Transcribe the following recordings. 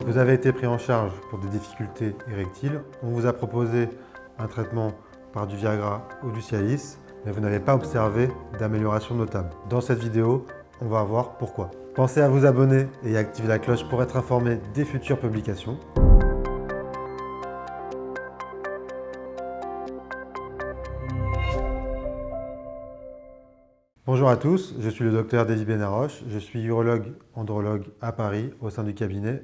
vous avez été pris en charge pour des difficultés érectiles, on vous a proposé un traitement par du Viagra ou du Cialis, mais vous n'avez pas observé d'amélioration notable. Dans cette vidéo, on va voir pourquoi. Pensez à vous abonner et à activer la cloche pour être informé des futures publications. Bonjour à tous, je suis le docteur David Benaroche, je suis urologue andrologue à Paris au sein du cabinet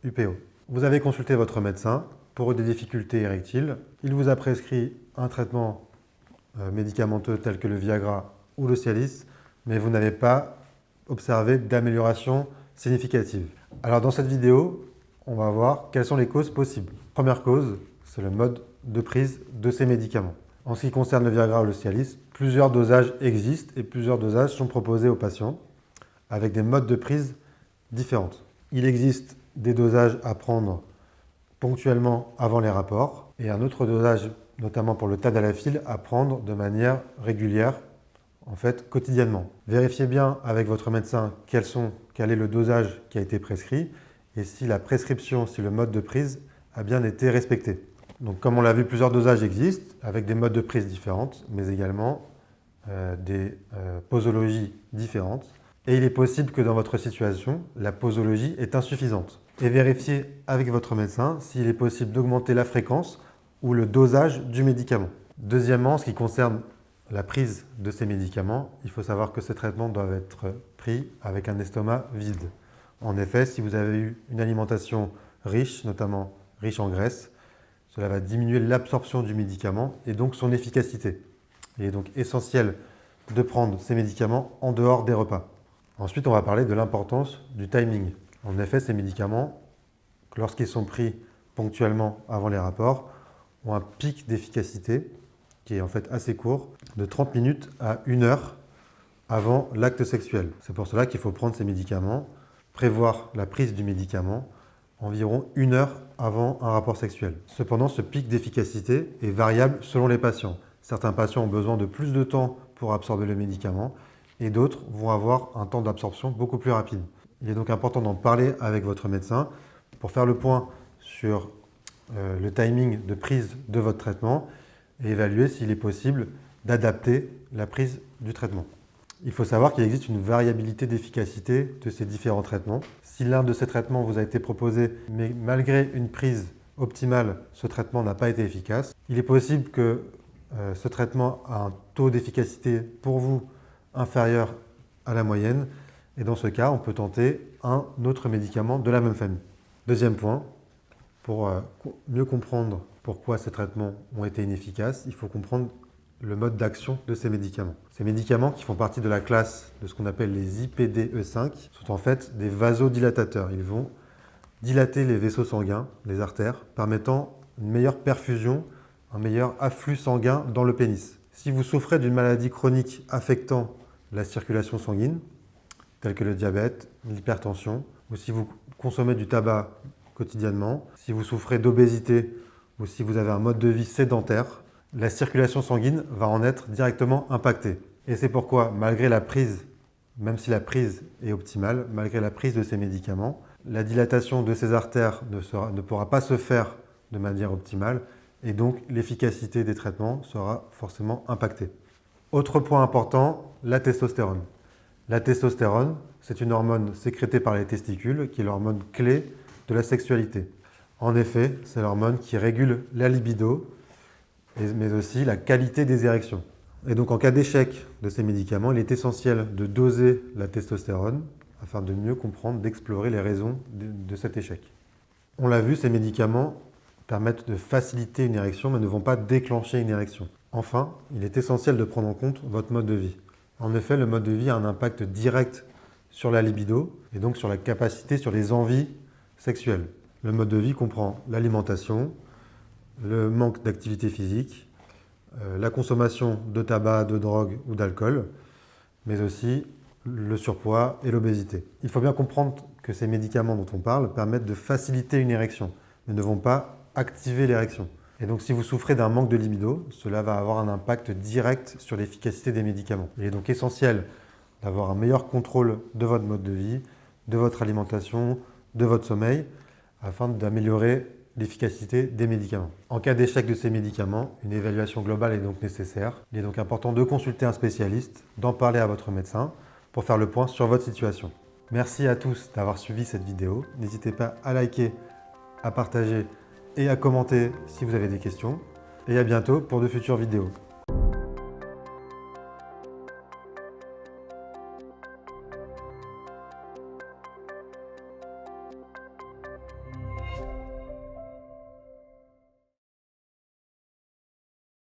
UPO. Vous avez consulté votre médecin pour des difficultés érectiles. Il vous a prescrit un traitement médicamenteux tel que le Viagra ou le Cialis, mais vous n'avez pas observé d'amélioration significative. Alors dans cette vidéo, on va voir quelles sont les causes possibles. Première cause, c'est le mode de prise de ces médicaments. En ce qui concerne le Viagra ou le Cialis, plusieurs dosages existent et plusieurs dosages sont proposés aux patients avec des modes de prise différentes. Il existe des dosages à prendre ponctuellement avant les rapports et un autre dosage, notamment pour le tadalafil, à prendre de manière régulière, en fait quotidiennement. Vérifiez bien avec votre médecin quel est le dosage qui a été prescrit et si la prescription, si le mode de prise a bien été respecté. Donc comme on l'a vu, plusieurs dosages existent avec des modes de prise différentes, mais également des posologies différentes. Et il est possible que dans votre situation, la posologie est insuffisante. Et vérifiez avec votre médecin s'il est possible d'augmenter la fréquence ou le dosage du médicament. Deuxièmement, en ce qui concerne la prise de ces médicaments, il faut savoir que ces traitements doivent être pris avec un estomac vide. En effet, si vous avez eu une alimentation riche, notamment riche en graisse, cela va diminuer l'absorption du médicament et donc son efficacité. Il est donc essentiel de prendre ces médicaments en dehors des repas. Ensuite, on va parler de l'importance du timing. En effet, ces médicaments, lorsqu'ils sont pris ponctuellement avant les rapports, ont un pic d'efficacité qui est en fait assez court, de 30 minutes à 1 heure avant l'acte sexuel. C'est pour cela qu'il faut prendre ces médicaments, prévoir la prise du médicament environ 1 heure avant un rapport sexuel. Cependant, ce pic d'efficacité est variable selon les patients. Certains patients ont besoin de plus de temps pour absorber le médicament et d'autres vont avoir un temps d'absorption beaucoup plus rapide. Il est donc important d'en parler avec votre médecin pour faire le point sur le timing de prise de votre traitement et évaluer s'il est possible d'adapter la prise du traitement. Il faut savoir qu'il existe une variabilité d'efficacité de ces différents traitements. Si l'un de ces traitements vous a été proposé, mais malgré une prise optimale, ce traitement n'a pas été efficace, il est possible que ce traitement a un taux d'efficacité pour vous inférieur à la moyenne. Et dans ce cas, on peut tenter un autre médicament de la même famille. Deuxième point, pour mieux comprendre pourquoi ces traitements ont été inefficaces, il faut comprendre le mode d'action de ces médicaments. Ces médicaments qui font partie de la classe de ce qu'on appelle les IPDE5 sont en fait des vasodilatateurs. Ils vont dilater les vaisseaux sanguins, les artères, permettant une meilleure perfusion, un meilleur afflux sanguin dans le pénis. Si vous souffrez d'une maladie chronique affectant la circulation sanguine, telle que le diabète, l'hypertension, ou si vous consommez du tabac quotidiennement, si vous souffrez d'obésité ou si vous avez un mode de vie sédentaire, la circulation sanguine va en être directement impactée. Et c'est pourquoi, malgré la prise, même si la prise est optimale, malgré la prise de ces médicaments, la dilatation de ces artères ne pourra pas se faire de manière optimale et donc l'efficacité des traitements sera forcément impactée. Autre point important, la testostérone. La testostérone, c'est une hormone sécrétée par les testicules qui est l'hormone clé de la sexualité. En effet, c'est l'hormone qui régule la libido, mais aussi la qualité des érections. Et donc en cas d'échec de ces médicaments, il est essentiel de doser la testostérone afin de mieux comprendre, d'explorer les raisons de cet échec. On l'a vu, ces médicaments permettent de faciliter une érection mais ne vont pas déclencher une érection. Enfin, il est essentiel de prendre en compte votre mode de vie. En effet, le mode de vie a un impact direct sur la libido et donc sur la capacité, sur les envies sexuelles. Le mode de vie comprend l'alimentation, le manque d'activité physique, la consommation de tabac, de drogue ou d'alcool, mais aussi le surpoids et l'obésité. Il faut bien comprendre que ces médicaments dont on parle permettent de faciliter une érection, mais ne vont pas activer l'érection. Et donc si vous souffrez d'un manque de libido, cela va avoir un impact direct sur l'efficacité des médicaments. Il est donc essentiel d'avoir un meilleur contrôle de votre mode de vie, de votre alimentation, de votre sommeil, afin d'améliorer l'efficacité des médicaments. En cas d'échec de ces médicaments, une évaluation globale est donc nécessaire. Il est donc important de consulter un spécialiste, d'en parler à votre médecin pour faire le point sur votre situation. Merci à tous d'avoir suivi cette vidéo. N'hésitez pas à liker, à partager et à commenter si vous avez des questions. Et à bientôt pour de futures vidéos.